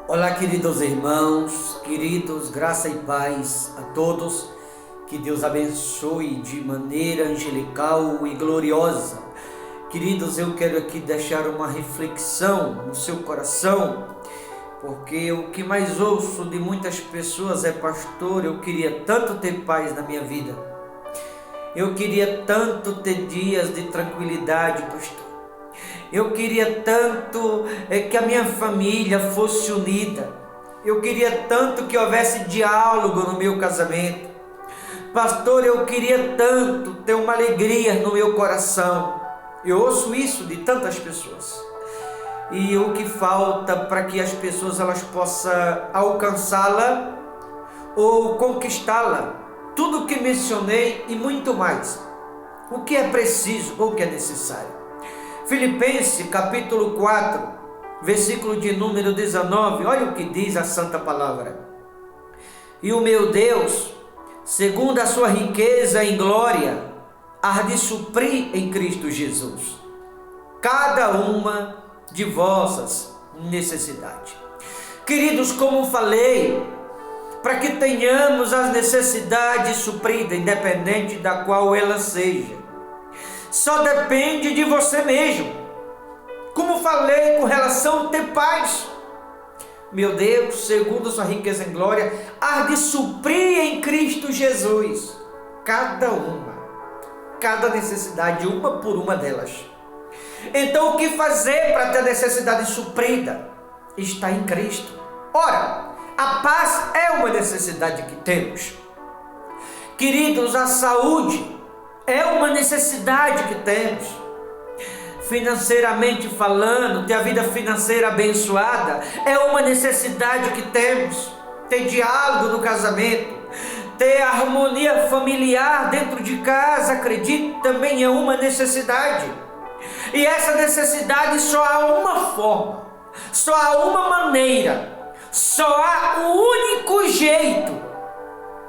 Olá, queridos irmãos, queridos, graça e paz a todos. Que Deus abençoe de maneira angelical e gloriosa. Queridos, eu quero aqui deixar uma reflexão no seu coração, porque o que mais ouço de muitas pessoas é: pastor, eu queria tanto ter paz na minha vida. Eu queria tanto ter dias de tranquilidade, pastor. Eu queria tanto que a minha família fosse unida. Eu queria tanto que houvesse diálogo no meu casamento. Pastor, eu queria tanto ter uma alegria no meu coração. Eu ouço isso de tantas pessoas. E o que falta para que as pessoas elas possam alcançá-la ou conquistá-la? Tudo o que mencionei e muito mais. O que é preciso ou o que é necessário? Filipenses capítulo 4, versículo de número 19, olha o que diz a santa palavra. E o meu Deus, segundo a sua riqueza em glória, há de suprir em Cristo Jesus cada uma de vossas necessidades. Queridos, como falei, para que tenhamos as necessidades supridas, independente da qual ela seja, só depende de você mesmo. Como falei com relação a ter paz, meu Deus, segundo a sua riqueza em glória, há de suprir em Cristo Jesus cada necessidade, uma por uma delas. Então, o que fazer para ter a necessidade suprida? Está em Cristo. Ora, a paz é uma necessidade que temos. Queridos, a saúde é uma necessidade que temos. Financeiramente falando, ter a vida financeira abençoada é uma necessidade que temos. Ter diálogo no casamento, ter harmonia familiar dentro de casa, acredito, também é uma necessidade. E essa necessidade só há uma forma, só há uma maneira, só há o único jeito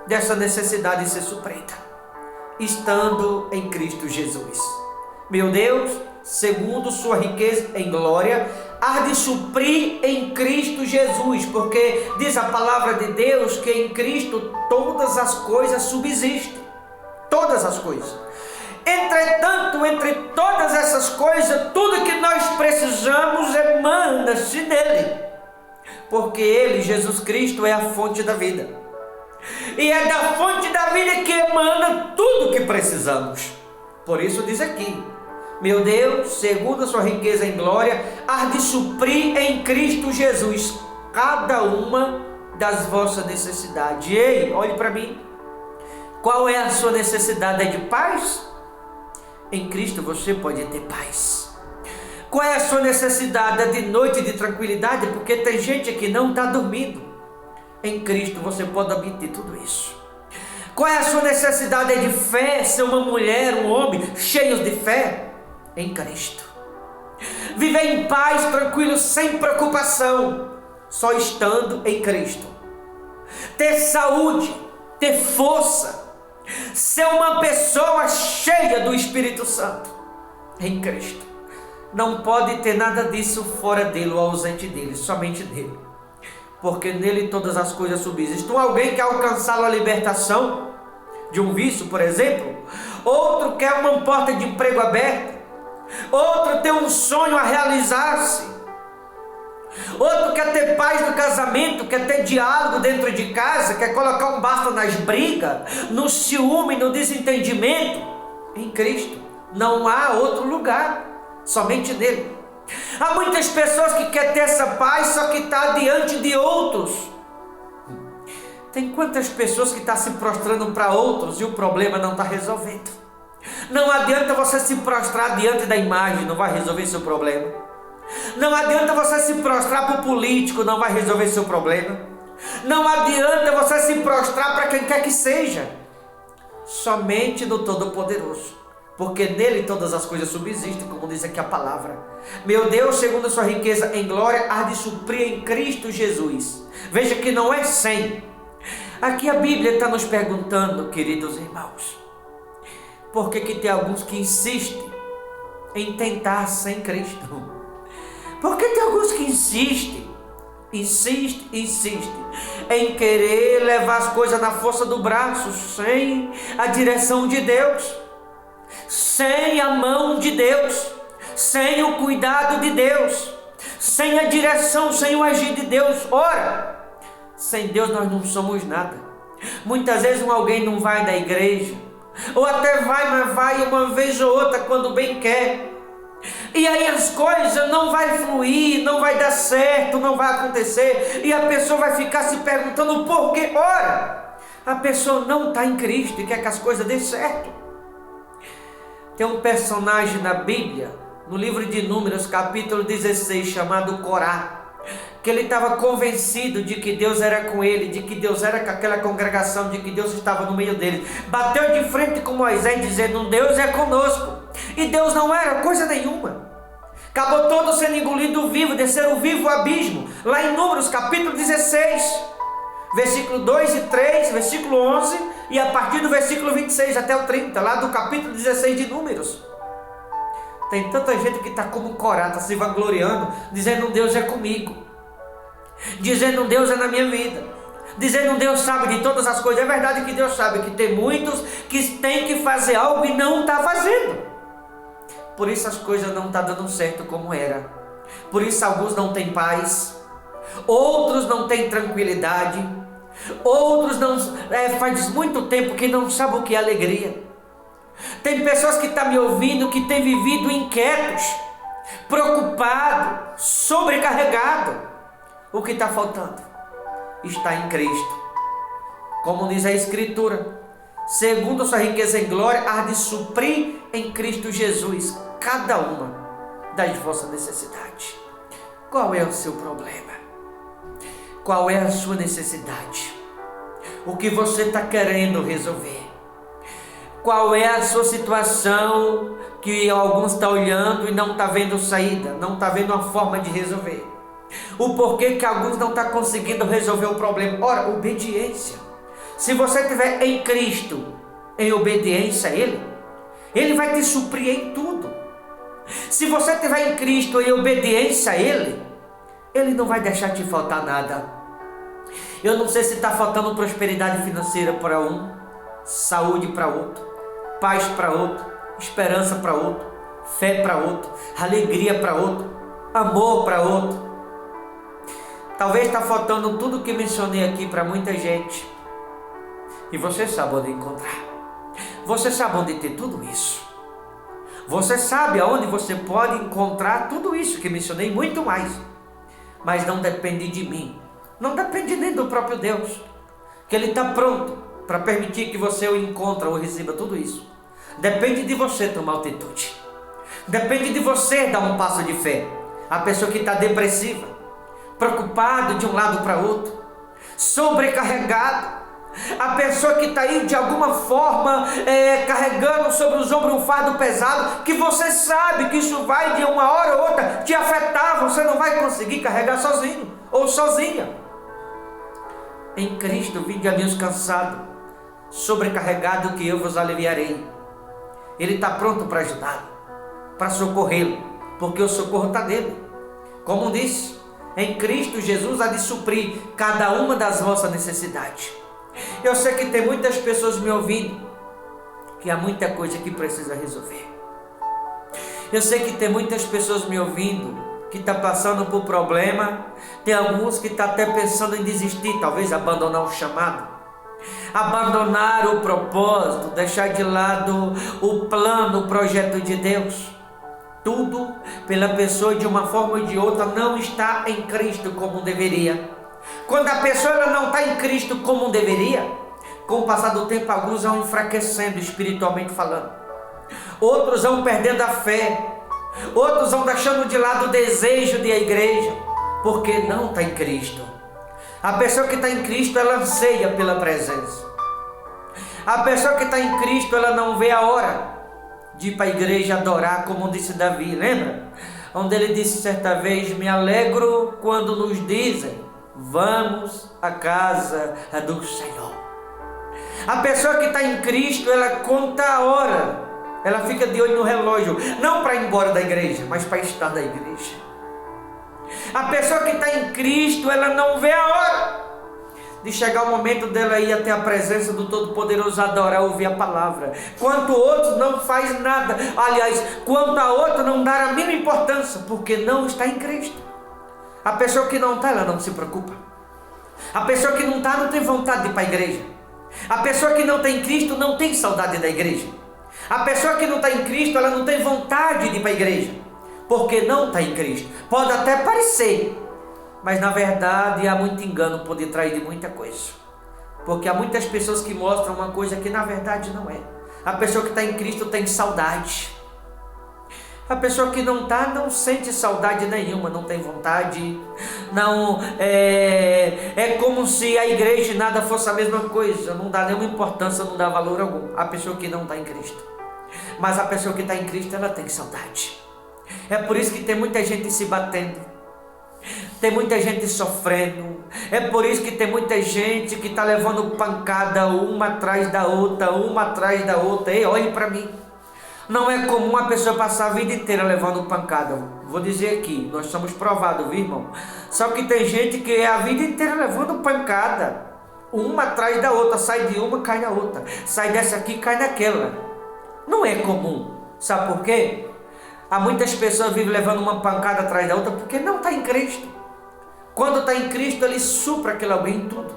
dessa necessidade ser suprida: estando em Cristo Jesus. Meu Deus, segundo sua riqueza em glória, há de suprir em Cristo Jesus, porque diz a palavra de Deus que em Cristo todas as coisas subsistem, todas as coisas. Entretanto, entre todas essas coisas, tudo que nós precisamos emana-se nele, porque ele, Jesus Cristo, é a fonte da vida. E é da fonte da vida que emana tudo o que precisamos. Por isso diz aqui: meu Deus, segundo a sua riqueza em glória, há de suprir em Cristo Jesus cada uma das vossas necessidades. Ei, olhe para mim. Qual é a sua necessidade? É de paz? Em Cristo você pode ter paz. Qual é a sua necessidade? É de noite de tranquilidade? Porque tem gente que não está dormindo. Em Cristo você pode obter tudo isso. Qual é a sua necessidade? É de fé, ser uma mulher, um homem cheios de fé? Em Cristo. Viver em paz, tranquilo, sem preocupação, só estando em Cristo. Ter saúde, ter força, ser uma pessoa cheia do Espírito Santo, em Cristo. Não pode ter nada disso fora dele ou ausente dele, somente nele. Porque nele todas as coisas subsistem. Alguém quer alcançar a libertação de um vício, por exemplo. Outro quer uma porta de emprego aberta. Outro tem um sonho a realizar-se. Outro quer ter paz no casamento, quer ter diálogo dentro de casa, quer colocar um basta nas brigas, no ciúme, no desentendimento. Em Cristo não há outro lugar, somente nele. Há muitas pessoas que querem ter essa paz, só que está diante de outros. Tem quantas pessoas que estão se prostrando para outros e o problema não está resolvendo? Não adianta você se prostrar diante da imagem, não vai resolver seu problema. Não adianta você se prostrar para o político, não vai resolver seu problema. Não adianta você se prostrar para quem quer que seja, somente no Todo-Poderoso, porque nele todas as coisas subsistem, como diz aqui a palavra. Meu Deus, segundo a sua riqueza em glória, há de suprir em Cristo Jesus. Veja que não é sem. Aqui a Bíblia está nos perguntando, queridos irmãos, por que tem alguns que insistem em tentar sem Cristo? Por que tem alguns que insistem insiste em querer levar as coisas na força do braço, sem a direção de Deus, sem a mão de Deus, sem o cuidado de Deus, sem a direção, sem o agir de Deus. Ora, sem Deus nós não somos nada. Muitas vezes alguém não vai da igreja, ou até vai, mas vai uma vez ou outra quando bem quer, e aí as coisas não vai fluir, não vai dar certo, não vai acontecer, e a pessoa vai ficar se perguntando por quê. Ora, a pessoa não está em Cristo e quer que as coisas dêem certo. Tem um personagem na Bíblia, no livro de Números, capítulo 16, chamado Corá, que ele estava convencido de que Deus era com ele, de que Deus era com aquela congregação, de que Deus estava no meio dele. Bateu de frente com Moisés dizendo: Deus é conosco. E Deus não era coisa nenhuma. Acabou todo sendo engolido vivo, desceram vivo o abismo. Lá em Números capítulo 16, versículo 2 e 3, versículo 11, e a partir do versículo 26 até o 30, lá do capítulo 16 de Números. Tem tanta gente que está como Corá, está se vangloriando, dizendo: Deus é comigo, dizendo: Deus é na minha vida, dizendo: Deus sabe de todas as coisas. É verdade que Deus sabe que tem muitos que têm que fazer algo e não está fazendo. Por isso as coisas não estão dando certo como era. Por isso alguns não têm paz, outros não têm tranquilidade, outros não, faz muito tempo que não sabem o que é alegria. Tem pessoas que estão me ouvindo que têm vivido inquietos, preocupados, sobrecarregados. O que está faltando? Está em Cristo. Como diz a Escritura: segundo a sua riqueza em glória, há de suprir em Cristo Jesus cada uma das vossas necessidades. Qual é o seu problema? Qual é a sua necessidade? O que você está querendo resolver? Qual é a sua situação que alguns estão olhando e não está vendo saída, não está vendo uma forma de resolver? O porquê que alguns não estão conseguindo resolver o problema? Ora, obediência. Se você estiver em Cristo, em obediência a Ele, Ele vai te suprir em tudo. Se você estiver em Cristo, em obediência a Ele, Ele não vai deixar te faltar nada. Eu não sei se está faltando prosperidade financeira para um, saúde para outro, paz para outro, esperança para outro, fé para outro, alegria para outro, amor para outro. Talvez está faltando tudo que mencionei aqui para muita gente. E você sabe onde encontrar. Você sabe onde ter tudo isso. Você sabe aonde você pode encontrar tudo isso que mencionei, muito mais. Mas não depende de mim. Não depende nem do próprio Deus, que Ele está pronto para permitir que você o encontre ou receba tudo isso. Depende de você tomar atitude. Depende de você dar um passo de fé. A pessoa que está depressiva, preocupado de um lado para outro, sobrecarregado, a pessoa que está aí de alguma forma carregando sobre os ombros um fardo pesado, que você sabe que isso vai de uma hora ou outra te afetar, você não vai conseguir carregar sozinho ou sozinha. Em Cristo vinde a mim os cansados, sobrecarregados, que eu vos aliviarei. Ele está pronto para ajudá-lo, para socorrê-lo, porque o socorro está nele. Como disse, em Cristo Jesus há de suprir cada uma das vossas necessidades. Eu sei que tem muitas pessoas me ouvindo, que há muita coisa que precisa resolver. Eu sei que tem muitas pessoas me ouvindo, que está passando por problema. Tem alguns que estão até pensando em desistir, talvez abandonar o chamado, abandonar o propósito, deixar de lado o plano, o projeto de Deus. Tudo pela pessoa, de uma forma ou de outra, não está em Cristo como deveria. Quando a pessoa ela não está em Cristo como deveria, com o passar do tempo, alguns vão enfraquecendo espiritualmente falando, outros vão perdendo a fé, outros vão deixando de lado o desejo de ir à igreja, porque não está em Cristo. A pessoa que está em Cristo, ela anseia pela presença. A pessoa que está em Cristo, ela não vê a hora de ir para a igreja adorar, como disse Davi, lembra? Onde ele disse certa vez: me alegro quando nos dizem, vamos à casa do Senhor. A pessoa que está em Cristo, ela conta a hora, ela fica de olho no relógio, não para ir embora da igreja, mas para estar na igreja. A pessoa que está em Cristo, ela não vê a hora de chegar o momento dela ir até a presença do Todo-Poderoso, adorar, ouvir a palavra. Quanto outros não faz nada. Aliás, quanto a outro não dar a mínima importância, porque não está em Cristo. A pessoa que não está, ela não se preocupa. A pessoa que não está, não tem vontade de ir para a igreja. A pessoa que não tem Cristo não tem saudade da igreja. A pessoa que não está em Cristo, ela não tem vontade de ir para a igreja, porque não está em Cristo. Pode até parecer, mas na verdade há muito engano por detrás de muita coisa. Porque há muitas pessoas que mostram uma coisa que na verdade não é. A pessoa que está em Cristo tem saudade. A pessoa que não está, não sente saudade nenhuma, não tem vontade. Não é como se a igreja e nada fosse a mesma coisa. Não dá nenhuma importância, não dá valor algum. A pessoa que não está em Cristo. Mas a pessoa que está em Cristo, ela tem saudade. É por isso que tem muita gente se batendo. Tem muita gente sofrendo. É por isso que tem muita gente que está levando pancada uma atrás da outra, uma atrás da outra. Ei, olhe para mim. Não é comum a pessoa passar a vida inteira levando pancada. Vou dizer aqui, nós somos provados, viu, irmão? Só que tem gente que é a vida inteira levando pancada. Uma atrás da outra. Sai de uma, cai na outra. Sai dessa aqui, cai naquela. Não é comum. Sabe por quê? Há muitas pessoas que vivem levando uma pancada atrás da outra porque não está em Cristo. Quando está em Cristo, ele supra aquele alguém em tudo.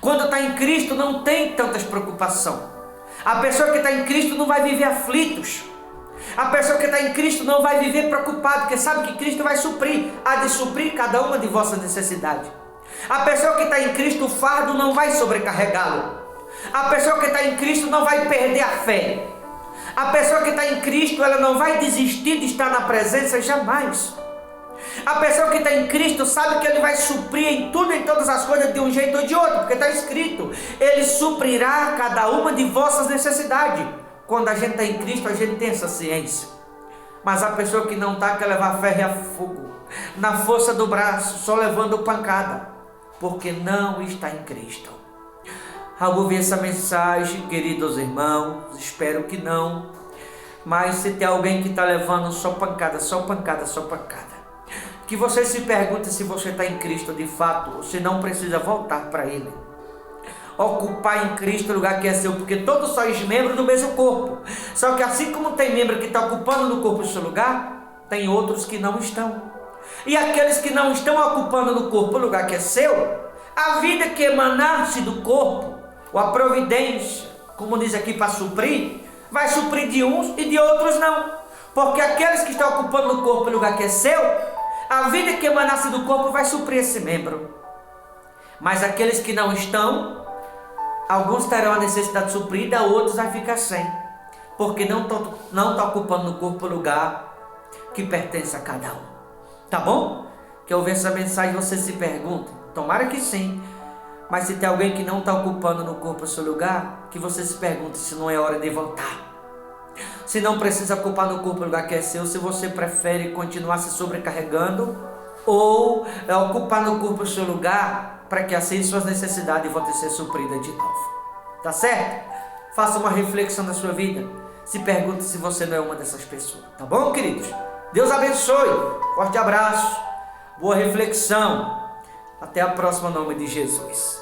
Quando está em Cristo, não tem tantas preocupações. A pessoa que está em Cristo não vai viver aflitos. A pessoa que está em Cristo não vai viver preocupado, porque sabe que Cristo vai suprir, há de suprir cada uma de vossas necessidades. A pessoa que está em Cristo, o fardo não vai sobrecarregá-lo. A pessoa que está em Cristo não vai perder a fé. A pessoa que está em Cristo, ela não vai desistir de estar na presença jamais. A pessoa que está em Cristo sabe que Ele vai suprir em tudo, em todas as coisas, de um jeito ou de outro, porque está escrito: Ele suprirá cada uma de vossas necessidades. Quando a gente está em Cristo, a gente tem essa ciência. Mas a pessoa que não está, quer levar ferro a fogo, na força do braço, só levando pancada, porque não está em Cristo. Ao ouvir essa mensagem, queridos irmãos, espero que não, mas se tem alguém que está levando só pancada, só pancada, só pancada, que você se pergunte se você está em Cristo de fato, ou se não precisa voltar para Ele. Ocupar em Cristo o lugar que é seu, porque todos sois membros do mesmo corpo. Só que assim como tem membro que está ocupando no corpo o seu lugar, tem outros que não estão. E aqueles que não estão ocupando no corpo o lugar que é seu, a vida que emanar-se do corpo, ou a providência, como diz aqui, para suprir, vai suprir de uns e de outros não. Porque aqueles que estão ocupando no corpo o lugar que é seu, a vida que emanasse do corpo vai suprir esse membro. Mas aqueles que não estão, alguns terão a necessidade suprida, outros vai ficar sem. Porque não está ocupando no corpo o lugar que pertence a cada um. Tá bom? Que ao ouvir essa mensagem você se pergunta, tomara que sim. Mas se tem alguém que não está ocupando no corpo o seu lugar, que você se pergunte se não é hora de voltar. Se não precisa ocupar no corpo o lugar que é seu, se você prefere continuar se sobrecarregando ou ocupar no corpo o seu lugar para que assim suas necessidades vão ser supridas de novo. Tá certo? Faça uma reflexão na sua vida. Se pergunte se você não é uma dessas pessoas. Tá bom, queridos? Deus abençoe. Forte abraço. Boa reflexão. Até a próxima, em nome de Jesus.